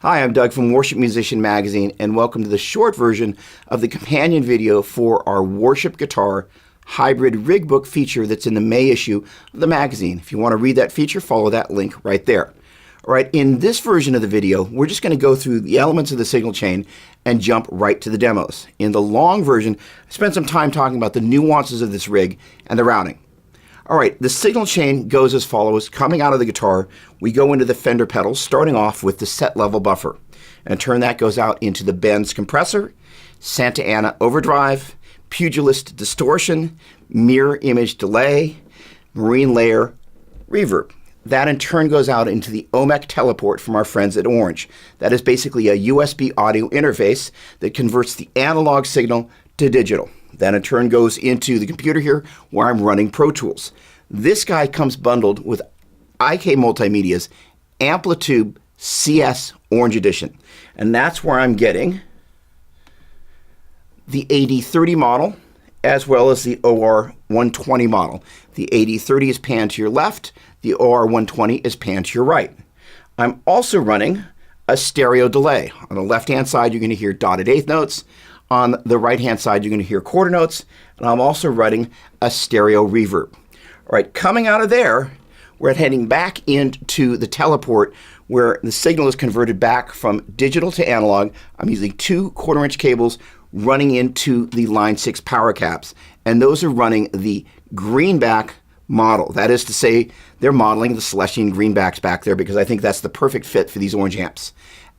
Hi, I'm Doug from Worship Musician Magazine, and welcome to the short version of the companion video for our Worship Guitar Hybrid RigBook feature that's in the May issue of the magazine. If you want to read that feature, follow that link right there. All right, in this version of the video, we're just going to go through the elements of the signal chain and jump right to the demos. In the long version, I spent some time talking about the nuances of this rig and the routing. All right, the signal chain goes as follows. Coming out of the guitar, we go into the Fender pedals, starting off with the set level buffer. And in turn, that goes out into the Benz compressor, Santa Ana overdrive, Pugilist distortion, mirror image delay, marine layer reverb. That in turn goes out into the OMEC teleport from our friends at Orange. That is basically a USB audio interface that converts the analog signal to digital. That in turn goes into the computer here where I'm running Pro Tools. This guy comes bundled with IK Multimedia's Amplitude CS Orange Edition. And that's where I'm getting the AD30 model as well as the OR120 model. The AD30 is panned to your left, the OR120 is panned to your right. I'm also running a stereo delay. On the left-hand side, you're going to hear dotted eighth notes. On the right-hand side, you're going to hear quarter notes, and I'm also running a stereo reverb. All right, coming out of there, we're heading back into the teleport where the signal is converted back from digital to analog. I'm using 2 quarter-inch cables running into the Line 6 power caps, and those are running the greenback model. That is to say, they're modeling the Celestion greenbacks back there because I think that's the perfect fit for these Orange amps.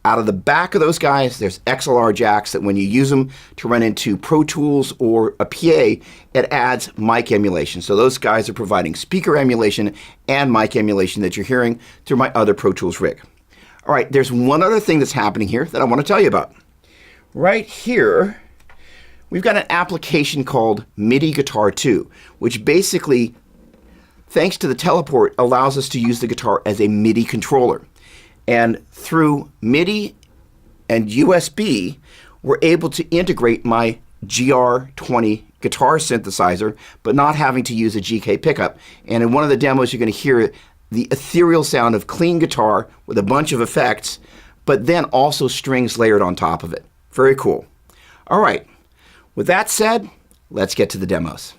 Out of the back of those guys, there's XLR jacks that when you use them to run into Pro Tools or a PA, it adds mic emulation. So those guys are providing speaker emulation and mic emulation that you're hearing through my other Pro Tools rig. All right, there's one other thing that's happening here that I want to tell you about. Right here, we've got an application called MIDI Guitar 2, which basically, thanks to the teleport, allows us to use the guitar as a MIDI controller. And through MIDI and USB, we're able to integrate my GR20 guitar synthesizer, but not having to use a GK pickup. And in one of the demos, you're going to hear the ethereal sound of clean guitar with a bunch of effects, but then also strings layered on top of it. Very cool. All right, with that said, let's get to the demos.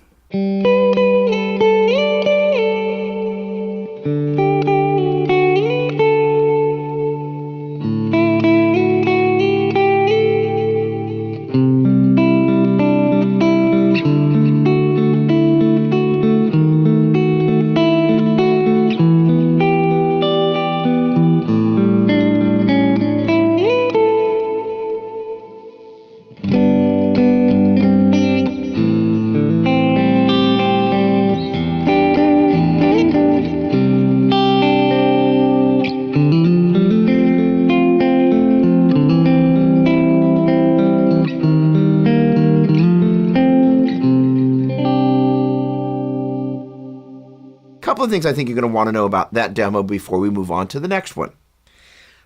Couple of things I think you're going to want to know about that demo before we move on to the next one.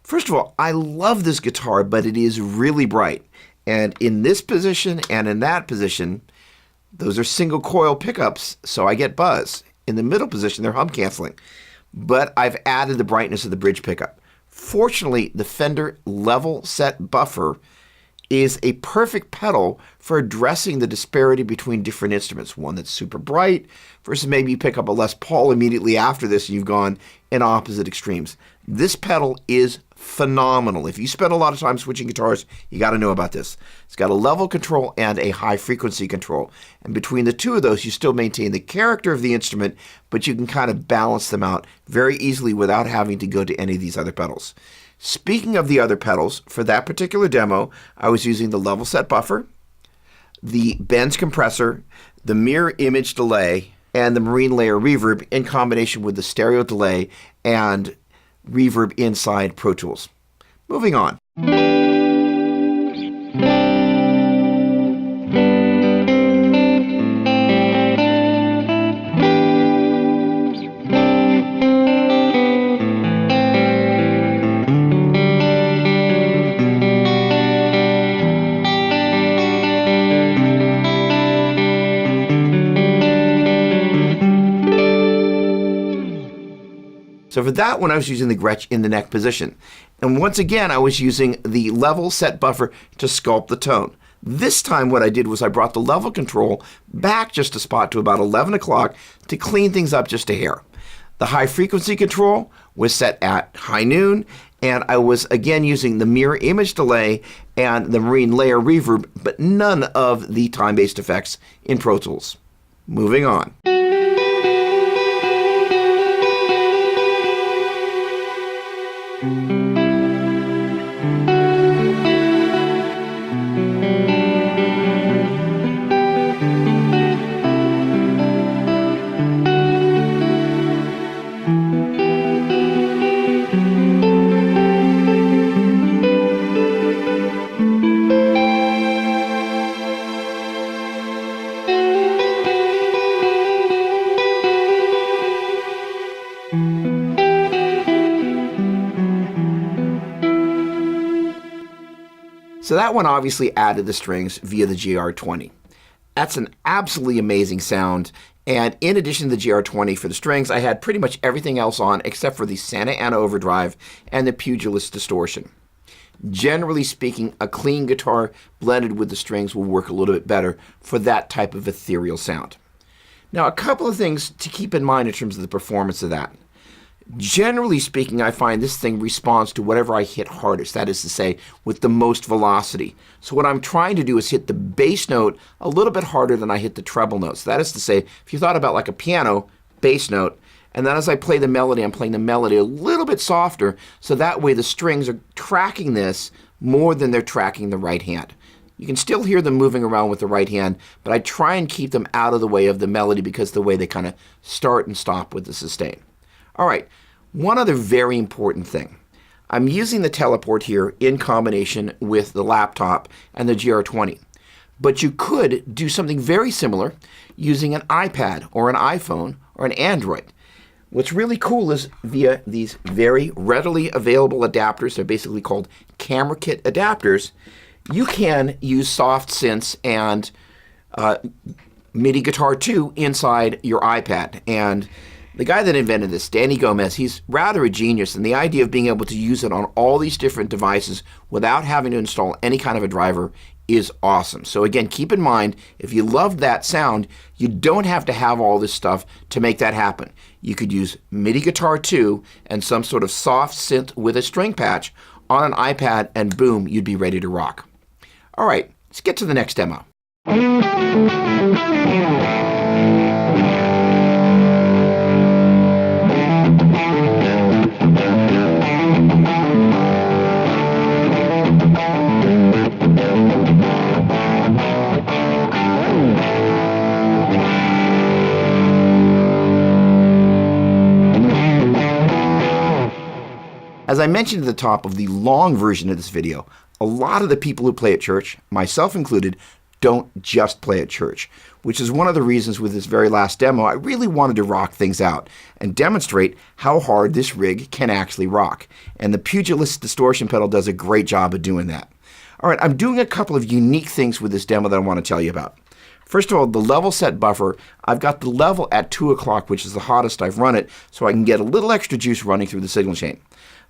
First of all, I love this guitar, but it is really bright. And in this position and in that position, those are single coil pickups, so I get buzz. In the middle position, they're hum canceling. But I've added the brightness of the bridge pickup. Fortunately, the Fender level set buffer is a perfect pedal for addressing the disparity between different instruments. One that's super bright versus maybe you pick up a Les Paul immediately after this and you've gone in opposite extremes. This pedal is phenomenal. If you spend a lot of time switching guitars, you got to know about this. It's got a level control and a high frequency control. And between the two of those, you still maintain the character of the instrument, but you can kind of balance them out very easily without having to go to any of these other pedals. Speaking of the other pedals, for that particular demo, I was using the level set buffer, the Benz compressor, the mirror image delay, and the marine layer reverb in combination with the stereo delay and reverb inside Pro Tools. Moving on. So for that one, I was using the Gretsch in the neck position. And once again, I was using the level set buffer to sculpt the tone. This time what I did was I brought the level control back just a spot to about 11 o'clock to clean things up just a hair. The high frequency control was set at high noon, and I was again using the mirror image delay and the marine layer reverb, but none of the time-based effects in Pro Tools. Moving on. So that one obviously added the strings via the GR20. That's an absolutely amazing sound. And in addition to the GR20 for the strings, I had pretty much everything else on except for the Santa Ana overdrive and the Pugilist distortion. Generally speaking, a clean guitar blended with the strings will work a little bit better for that type of ethereal sound. Now, a couple of things to keep in mind in terms of the performance of that. Generally speaking, I find this thing responds to whatever I hit hardest, that is to say, with the most velocity. So what I'm trying to do is hit the bass note a little bit harder than I hit the treble notes. That is to say, if you thought about like a piano bass note, and then as I play the melody, I'm playing the melody a little bit softer, so that way the strings are tracking this more than they're tracking the right hand. You can still hear them moving around with the right hand, but I try and keep them out of the way of the melody because of the way they kind of start and stop with the sustain. All right, one other very important thing. I'm using the teleport here in combination with the laptop and the GR20. But you could do something very similar using an iPad or an iPhone or an Android. What's really cool is via these very readily available adapters, they're basically called camera kit adapters, you can use soft synths and MIDI Guitar 2 inside your iPad. And the guy that invented this, Danny Gomez, he's rather a genius, and the idea of being able to use it on all these different devices without having to install any kind of a driver is awesome. So again, keep in mind, if you love that sound, you don't have to have all this stuff to make that happen. You could use MIDI Guitar 2 and some sort of soft synth with a string patch on an iPad, and boom, you'd be ready to rock. All right, let's get to the next demo. As I mentioned at the top of the long version of this video, a lot of the people who play at church, myself included, don't just play at church, which is one of the reasons with this very last demo I really wanted to rock things out and demonstrate how hard this rig can actually rock. And the Pugilist distortion pedal does a great job of doing that. All right, I'm doing a couple of unique things with this demo that I want to tell you about. First of all, the level set buffer, I've got the level at 2 o'clock, which is the hottest I've run it, so I can get a little extra juice running through the signal chain.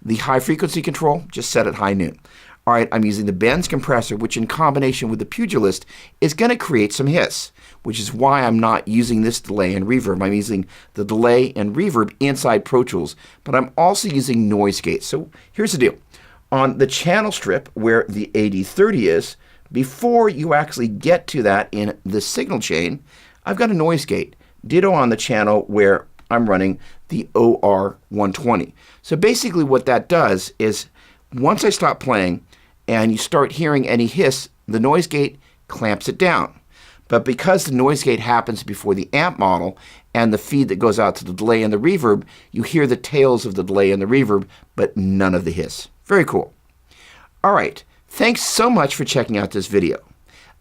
The high frequency control, just set at high noon. All right, I'm using the Benz compressor, which in combination with the Pugilist is going to create some hiss, which is why I'm not using this delay and reverb. I'm using the delay and reverb inside Pro Tools, but I'm also using noise gates. So here's the deal. On the channel strip where the 8030 is, before you actually get to that in the signal chain, I've got a noise gate. Ditto on the channel where I'm running the OR120. So basically what that does is once I stop playing and you start hearing any hiss, the noise gate clamps it down. But because the noise gate happens before the amp model and the feed that goes out to the delay and the reverb, you hear the tails of the delay and the reverb, but none of the hiss. Very cool. All right, thanks so much for checking out this video.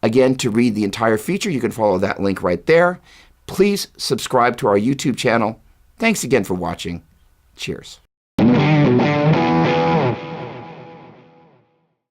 Again, to read the entire feature, you can follow that link right there. Please subscribe to our YouTube channel. Thanks again for watching. Cheers.